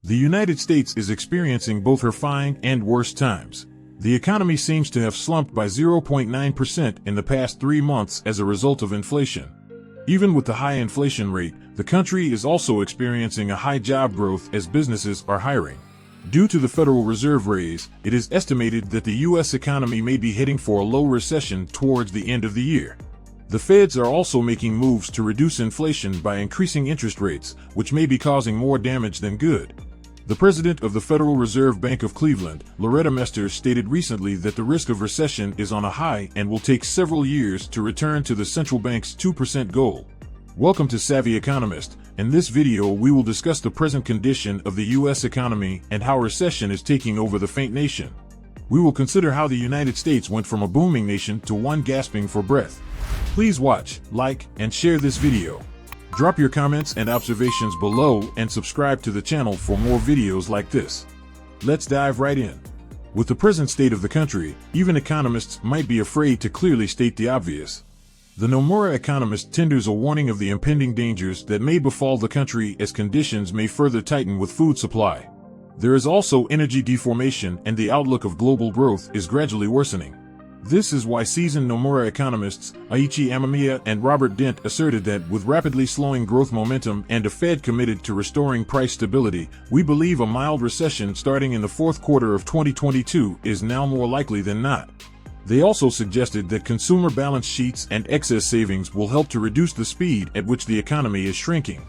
The United States is experiencing both her fine and worst times. The economy seems to have slumped by 0.9% in the past 3 months as a result of inflation. Even with the high inflation rate, the country is also experiencing a high job growth as businesses are hiring. Due to the Federal Reserve raise, it is estimated that the U.S. economy may be heading for a low recession towards the end of the year. The Feds are also making moves to reduce inflation by increasing interest rates, which may be causing more damage than good. The president of the Federal Reserve Bank of Cleveland, Loretta Mester, stated recently that the risk of recession is on a high and will take several years to return to the central bank's 2% goal. Welcome to Savvy Economist. In this video we will discuss the present condition of the U.S. economy and how recession is taking over the faint nation. We will consider how the United States went from a booming nation to one gasping for breath. Please watch, like, and share this video. Drop your comments and observations below and subscribe to the channel for more videos like this. Let's dive right in. With the present state of the country, even economists might be afraid to clearly state the obvious. The Nomura Economist tenders a warning of the impending dangers that may befall the country as conditions may further tighten with food supply. There is also energy deformation, and the outlook of global growth is gradually worsening. This is why seasoned Nomura economists Aichi Amamiya and Robert Dent asserted that with rapidly slowing growth momentum and a Fed committed to restoring price stability, we believe a mild recession starting in the fourth quarter of 2022 is now more likely than not. They also suggested that consumer balance sheets and excess savings will help to reduce the speed at which the economy is shrinking.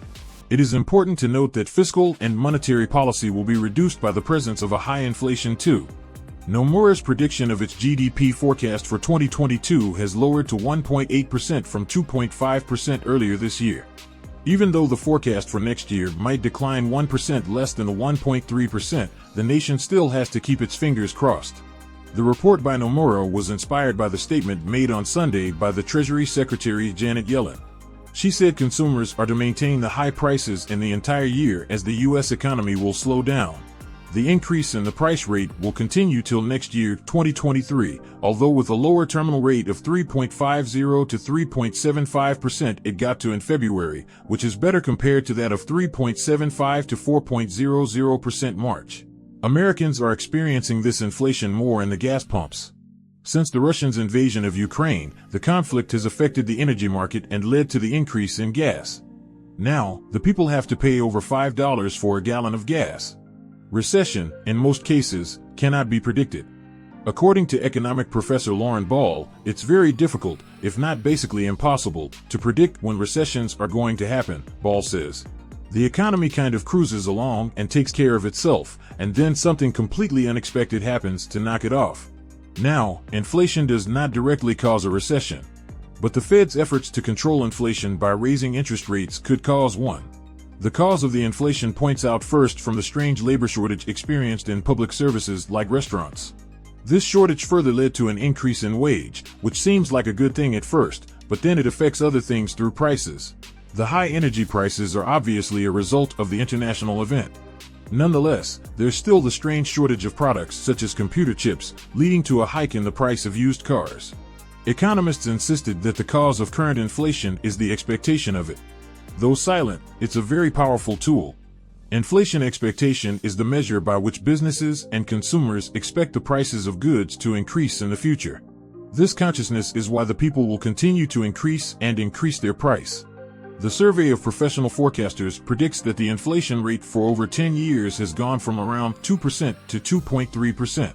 It is important to note that fiscal and monetary policy will be reduced by the presence of a high inflation too. Nomura's prediction of its GDP forecast for 2022 has lowered to 1.8% from 2.5% earlier this year. Even though the forecast for next year might decline 1% less than the 1.3%, the nation still has to keep its fingers crossed. The report by Nomura was inspired by the statement made on Sunday by the Treasury Secretary Janet Yellen. She said consumers are to maintain the high prices in the entire year as the U.S. economy will slow down. The increase in the price rate will continue till next year, 2023, although with a lower terminal rate of 3.50 to 3.75% it got to in February, which is better compared to that of 3.75 to 4.00% March. Americans are experiencing this inflation more in the gas pumps. Since the Russians' invasion of Ukraine, the conflict has affected the energy market and led to the increase in gas. Now, the people have to pay over $5 for a gallon of gas. Recession, in most cases, cannot be predicted. According to economic professor Lauren Ball, it's very difficult, if not basically impossible, to predict when recessions are going to happen, Ball says. The economy kind of cruises along and takes care of itself, and then something completely unexpected happens to knock it off. Now, inflation does not directly cause a recession. But the Fed's efforts to control inflation by raising interest rates could cause one. The cause of the inflation points out first from the strange labor shortage experienced in public services like restaurants. This shortage further led to an increase in wage, which seems like a good thing at first, but then it affects other things through prices. The high energy prices are obviously a result of the international event. Nonetheless, there's still the strange shortage of products such as computer chips, leading to a hike in the price of used cars. Economists insisted that the cause of current inflation is the expectation of it. Though silent, it's a very powerful tool. Inflation expectation is the measure by which businesses and consumers expect the prices of goods to increase in the future. This consciousness is why the people will continue to increase their price. The survey of professional forecasters predicts that the inflation rate for over 10 years has gone from around 2% to 2.3%.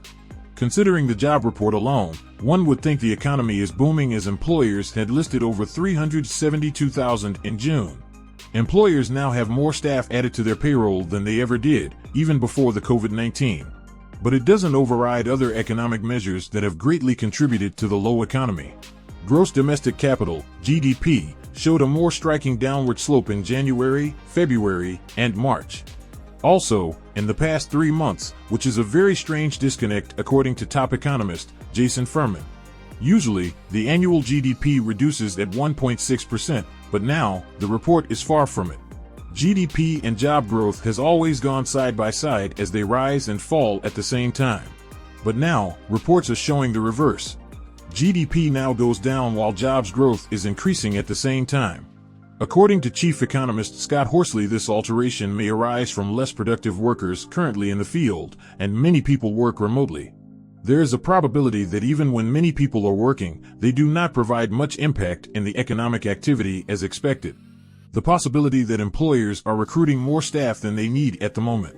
Considering the job report alone, one would think the economy is booming as employers had listed over 372,000 in June. Employers now have more staff added to their payroll than they ever did, even before the COVID-19. But it doesn't override other economic measures that have greatly contributed to the low economy. Gross domestic capital, GDP, showed a more striking downward slope in January, February, and March. Also, in the past 3 months, which is a very strange disconnect according to top economist Jason Furman. Usually, the annual GDP reduces at 1.6%, but now, the report is far from it. GDP and job growth has always gone side by side as they rise and fall at the same time. But now, reports are showing the reverse. GDP now goes down while jobs growth is increasing at the same time. According to Chief Economist Scott Horsley, this alteration may arise from less productive workers currently in the field, and many people work remotely. There is a probability that even when many people are working, they do not provide much impact in the economic activity as expected. The possibility that employers are recruiting more staff than they need at the moment,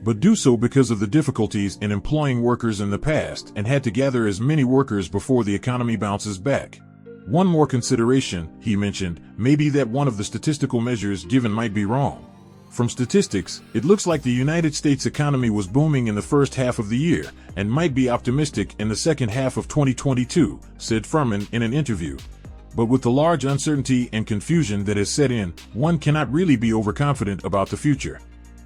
but do so because of the difficulties in employing workers in the past and had to gather as many workers before the economy bounces back. One more consideration, he mentioned, may be that one of the statistical measures given might be wrong. From statistics, it looks like the United States economy was booming in the first half of the year and might be optimistic in the second half of 2022, said Furman in an interview. But with the large uncertainty and confusion that has set in, one cannot really be overconfident about the future.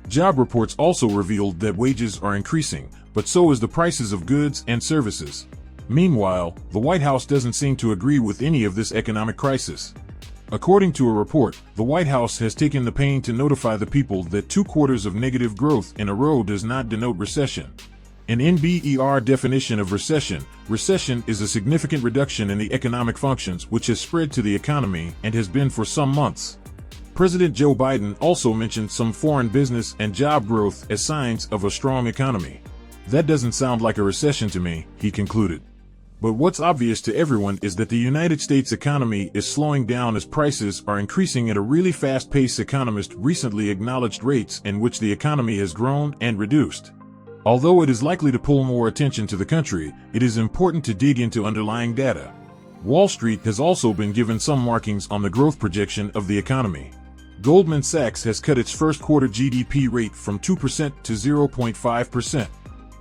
Job reports also revealed that wages are increasing, but so is the prices of goods and services. Meanwhile, the White House doesn't seem to agree with any of this economic crisis. According to a report, the White House has taken the pain to notify the people that 2 quarters of negative growth in a row does not denote recession. An NBER definition of recession is a significant reduction in the economic functions which has spread to the economy and has been for some months. President Joe Biden also mentioned some foreign business and job growth as signs of a strong economy. That doesn't sound like a recession to me, he concluded. But what's obvious to everyone is that the United States economy is slowing down as prices are increasing at a really fast pace. Economists recently acknowledged rates in which the economy has grown and reduced. Although it is likely to pull more attention to the country, it is important to dig into underlying data. Wall Street has also been given some markings on the growth projection of the economy. Goldman Sachs has cut its first quarter GDP rate from 2% to 0.5%.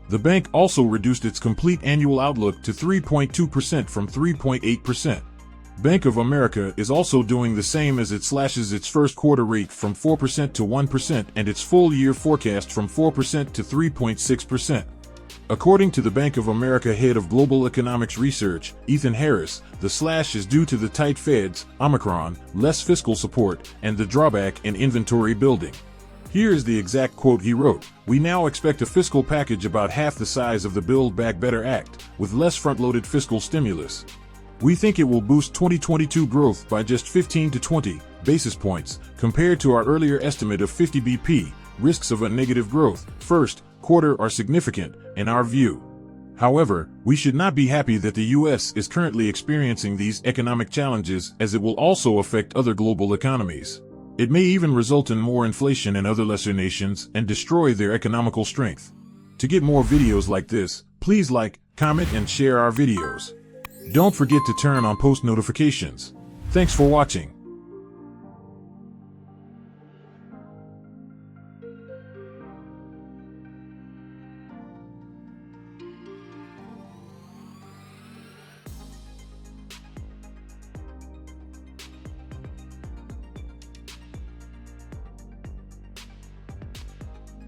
The bank also reduced its complete annual outlook to 3.2% from 3.8%. Bank of America is also doing the same as it slashes its first quarter rate from 4% to 1% and its full year forecast from 4% to 3.6%. According to the Bank of America head of global economics research, Ethan Harris, the slash is due to the tight Feds, Omicron, less fiscal support, and the drawback in inventory building. Here is the exact quote he wrote: "We now expect a fiscal package about half the size of the Build Back Better Act, with less front-loaded fiscal stimulus. We think it will boost 2022 growth by just 15 to 20 basis points, compared to our earlier estimate of 50 BP. Risks of a negative growth, first quarter, are significant, in our view. However, we should not be happy that the U.S. is currently experiencing these economic challenges, as it will also affect other global economies. It may even result in more inflation in other lesser nations and destroy their economical strength." To get more videos like this, please like, comment, and share our videos. Don't forget to turn on post notifications. Thanks for watching.